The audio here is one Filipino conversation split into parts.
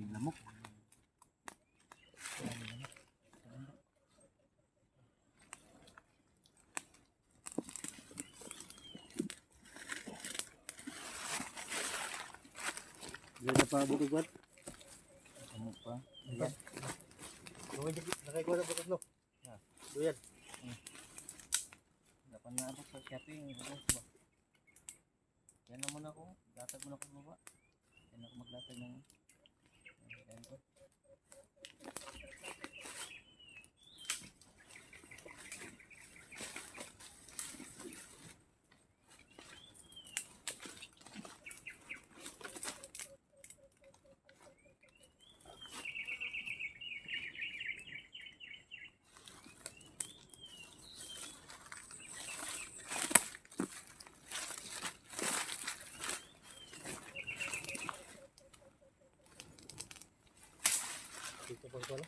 daming lamok. Diyan na pa buto kwat. Ano pa? Ayan. Nakikuha na butot no? Doyan. Dapat na ako sa shopping. Yan naman ako. Latag mo na ako baba. Yan ako maglatag ng yan ko. Dito pa ko na.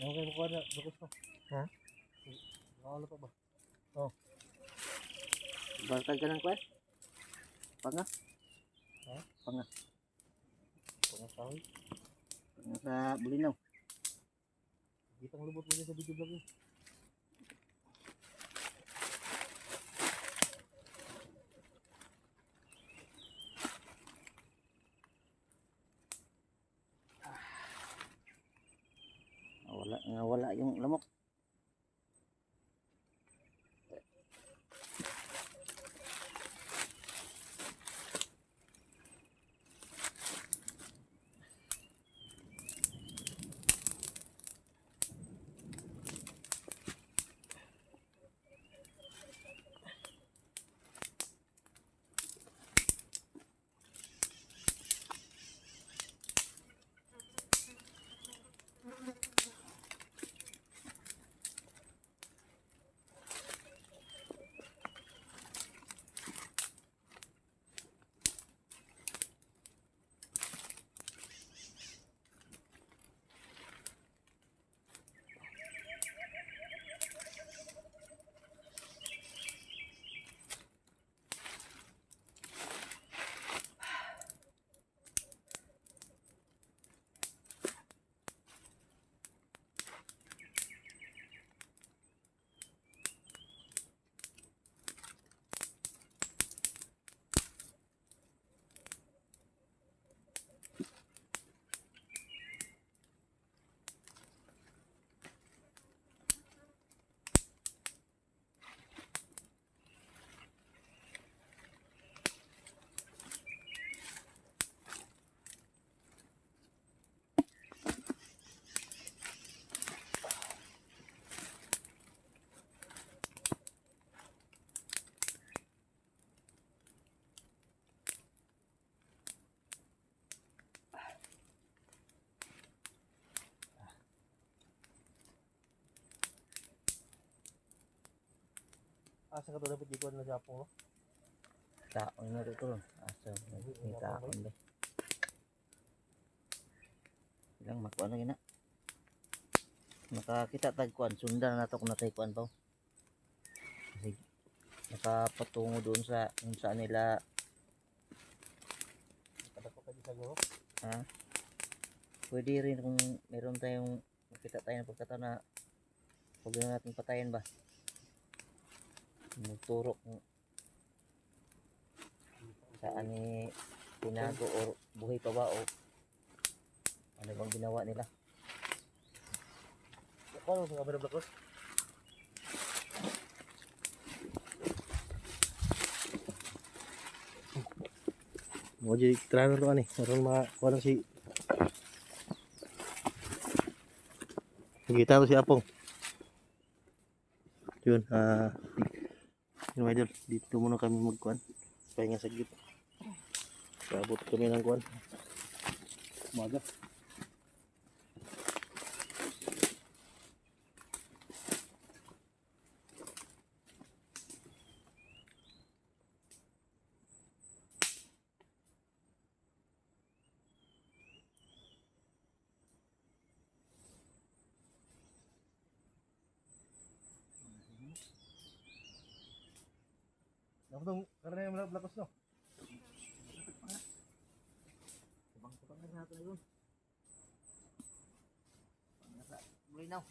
Ano kayo kukuha na butos no? Ha? Nakawala pa ba? Oo. Bartag ka ng kwat? Panga? Ha? Panga. Pangasahoy. Panga sa bulinaw. Kitang lubot mo dyan sa video vlog mo. Wala yung lamok. Asa ka to dapat di ko na Japong no. Taon na ito. Asa, may taon ba? Ilang makuha na gina. Nakakita tagkuan. Sundan na ito kung nataykuan pa. Kasi nakapatungo doon sa kung saan nila. Kada ko kay siguro. Ha? Pwede rin kung meron tayong makita tayo ng pagkataon na huwag na natin patayin ba. Magturo kung saan ni tinago o buhay pa ba o ano bang ginawa nila. Ano sa kamera Black Horse? Mo jadi trainer to ani, meron makakuha lang si Kita to si Apong. Yun, yun idol, dito muna kami magkuhan. Pahinga saglit. Sabot kami ng kuhan. Umaga. Dapat dong, karena yang belakang no. Kubang-kubang na natin yun. Nasa mulay na.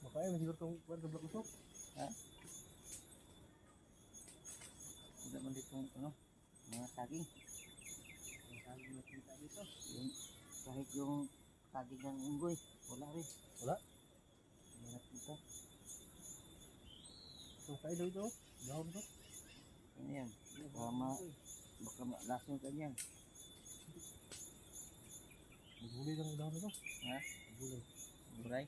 Makanya masih bertemu kuhan ke belakang no. Ha? Tidak man ditong ano, mga saging. Mga saging na kita dito. Yung, kahit yung saging ng unggoy, wala rin. Wala? Wala nakita. So kayo daw ito, dahon to. Ano yan? Baka malason ka niyan. Maghuli lang ang dahon ito. Ha? Maghuli. Buray?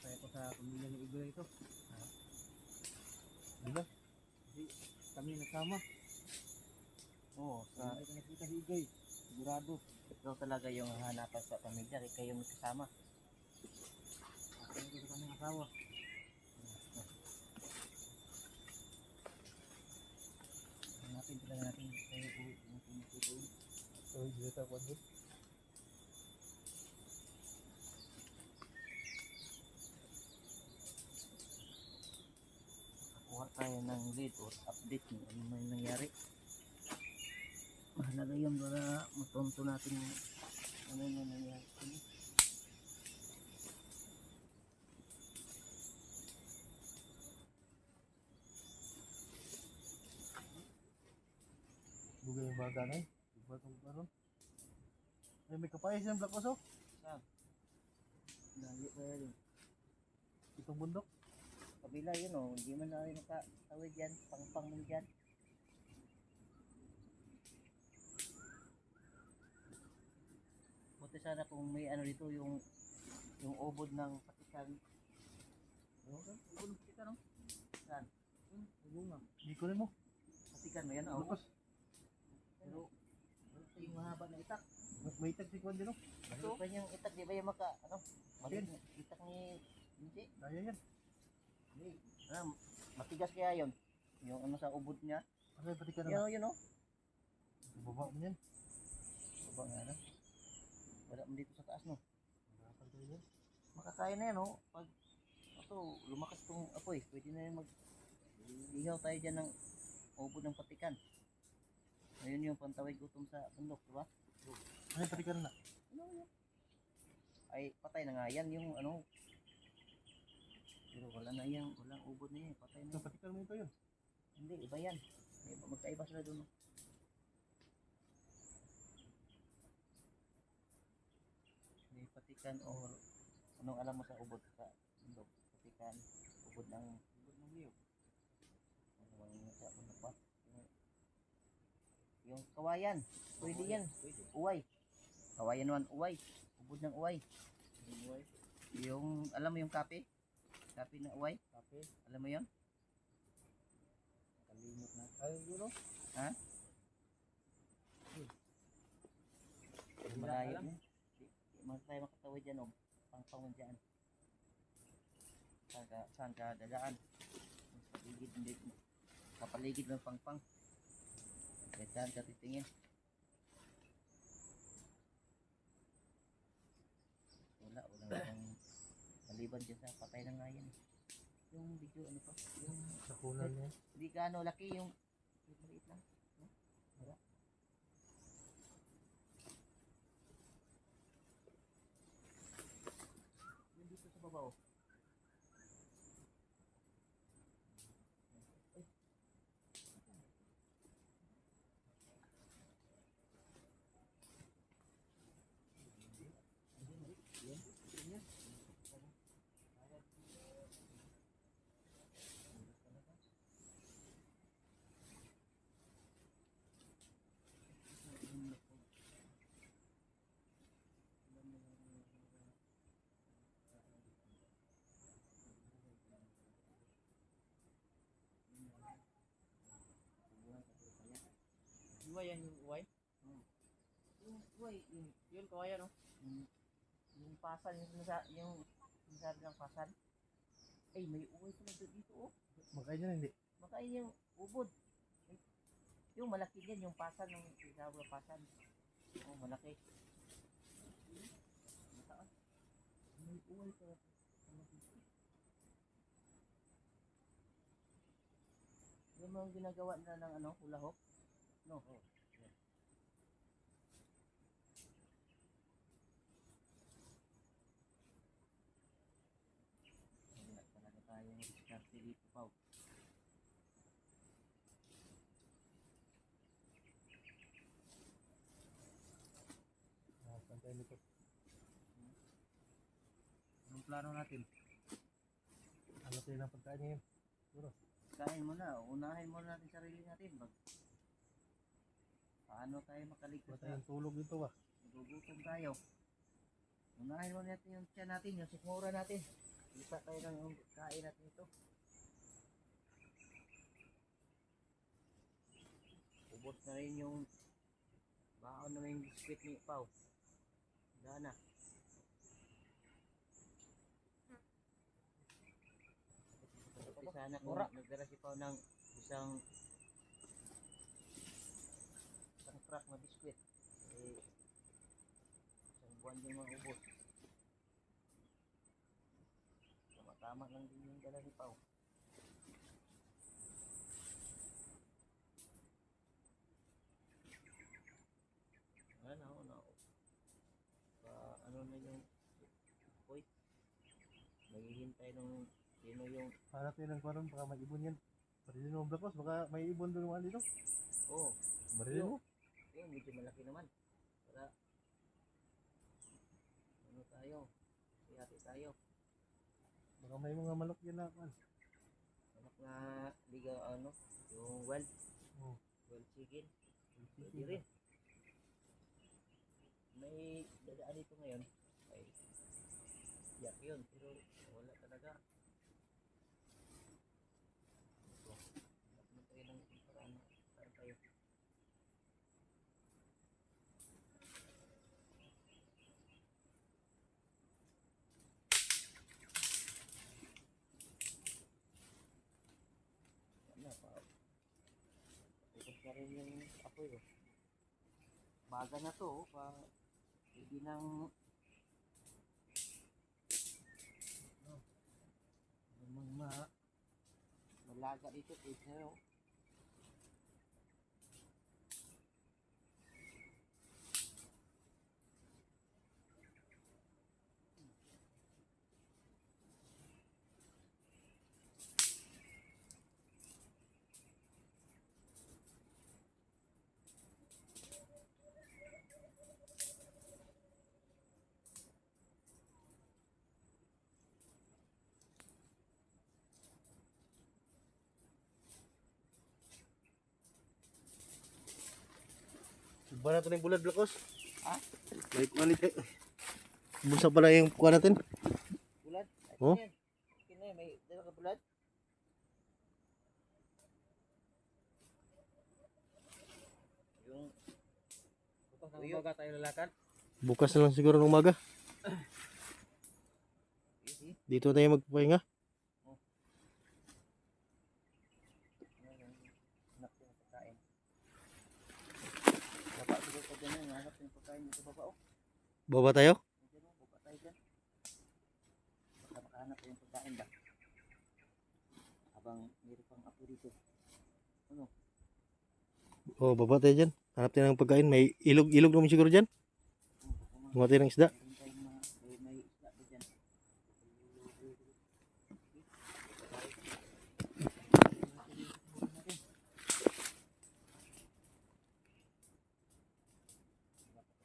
Kaya ko sa pamilya ng Igor ito. Di ba? Kasi kami nagsama. Oo, sa Ay, nakita si Igay. sigurado. Ikaw talaga yung hanapan sa pamilya, kaya kayo magkasama. Ako yung kami ng asawa. Hanapin talaga natin kayo po yung pinitutuin. So, hindi ito kuhan doon. Kuha tayo ng lead or update kung ano man yung nangyari. Mahalaga yun para matonto natin yung ano yung nangyari. Bugay yung baga na eh. Diba itong karon? Ay, may kapayas yung Black Horse oh. Saan? Layo kaya yun. Itong bundok. Kabila yun o, hindi man na rin nakatawid yan, pang-pang mo dyan. Buti sana kung may ano dito yung ubod ng patikan. Ubod ng patikan no? Saan? Bunga. Hindi ko rin mo. Patikan mo yan o. Black Horse. Pero yung mahaba na itak. May tag si kuhan din oh. Ito pa yung itak, di ba yung maliit na itak ni Hindi. Daya yan. Hindi. Matigas kaya yun. Yung ano sa ubod niya. Ano yung pati ka naman? Yun o. Baba mo yan. Baba nga na. Wala mo dito sa taas no. Makakal tayo yan. Makakain na yan o. Pag to, lumakas tong apoy. Pwede na yung ihaw tayo dyan ng ubod ng patikan. Ayun yung pantawid gutom sa bundok, di ba? Ay, patikan na. Ano yun? Ay, patay na nga yan yung ano. Pero wala na yan, walang ubod na yan. Patay na Sa yan. patikan mo ito yun. Hindi, iba yan. Magkaiba sila doon. May patikan or anong alam mo sa ubod sa bundok? Patikan, ubod ng niyog. Ano bang sa bundok ba? Yung kawayan, pwede yan. Uway. Kawayan naman, uway. Ubod ng uway. Yung, alam mo yung kape? Kape na uway? Kape. Alam mo yun? Kalimot na. Ay, yun o. Ha? Malayo mo. Mas tayo makatawid dyan o. Pangpang mo dyan. Saan ka dadaan? Sa paligid, hindi. Sa paligid ng pangpang. Kaya saan ka titingin? Walang maliban dyan sa patay na nga yan. Yung video ano pa? Yung Sakunan niya. hindi gaano laki yung maliit lang. No? Wala. Yung dito sa baba oh. Ay. Uway yan yung uway? Yung uway, Yun, kawaya no? yung pasan, yung sinasabi ng pasan. Ay, may uway pala dito oh. Makain niya hindi. Makain yung ubod. Yung malaki din, yung pasan ng sinasabi ng pasan. Oh, malaki. Mataas. May uway pala. Yung mga ginagawa na ng ano, hula hoop. No. Oh. Wala talaga tayong diskarte dito, Pao. Saan tayo nito? Anong plano natin? Ano tayo ng pagkain ngayon? Siguro. Kain mo na, unahin mo natin sarili natin. Paano tayo makaligtas Wala tayong tulog dito ba? Nagugutom tayo. Unahin mo natin yung tiyan natin, yung sikmura natin. Isa tayo ng kain natin ito. Ubos na rin yung baon na yung biskwit ni Pao. Wala na. Pati sana kung nagdala si Pao ng isang crack na biskwit. Eh, isang buwan din mga ubos. Tama lang din yung dala ni Pao. Ano. Ano na yung apoy. Naghihintay nung sino yung... Hanap tayo ng parang baka may ibon yan. Marilin mo Blackos, baka may ibon doon mga dito. Oh, Marilin mo? yun, medyo malaki naman. Para... Ano tayo? Hati tayo. Baka may mga manok yan na kan. Anak na liga ano, yung wild Oh. chicken. Pwede rin. May dadaan dito ngayon. Ay, yak yun. Pero wala talaga. So, hanap mo tayo ng paraan tayo. Wala pa. Tapos na rin yung apoy oh. Baga na to oh. Hindi nang malaga dito. Pwede na yun. Iba na ito na yung bulad, Blakos. Ha? May kuanit eh. Busa pala yung kuan natin. Bulad? Oh? Kini, may dala ka bulad? Yung Bukas ng umaga tayo lalakad. Bukas na lang siguro ng umaga. easy. Dito tayo magpahinga. Hanap ko ng pagkain. Baba, siguro ka dyan yung hanap yung pagkain dito baba. Oh, Baba tayo. dyan oh, baba tayo dyan. Baka makahanap ko yung pagkain ba? Habang meron pang apo dito. Ano? Oh, baba tayo dyan. Hanap tayo ng pagkain. May ilog naman siguro dyan. Mga tayo ng isda. Meron tayong may isda ba dyan?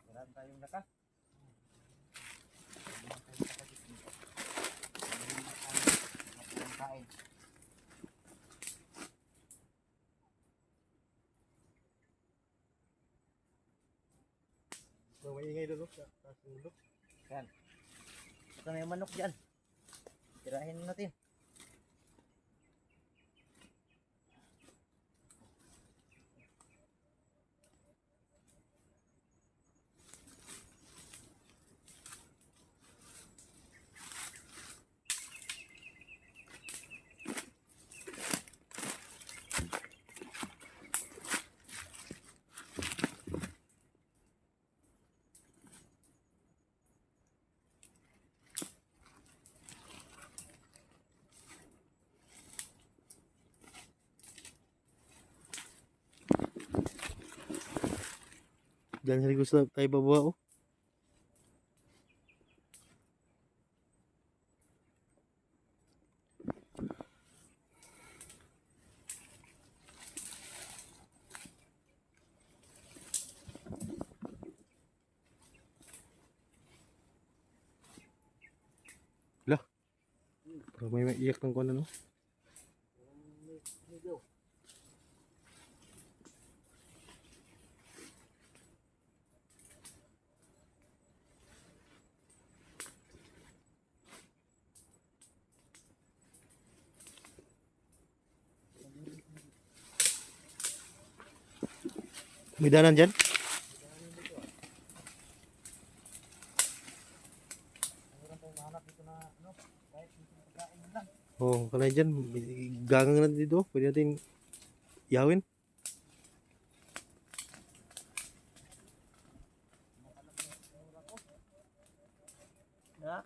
Meron tayong lakas. Kain. So, may ingay doon. Taas ng ulog. Yan. Ito na yung manok dyan. Tirahin natin. Diyan sa gusto tayo bababa oh. Lah. Pero may iyak ng kuwan ano. Migo. May danan dyan. Meron tayong mahanap dito na ano, kahit dito pagkain lang. Oh, kanay dyan. Gagang na dito. Pwede natin yawin. Na,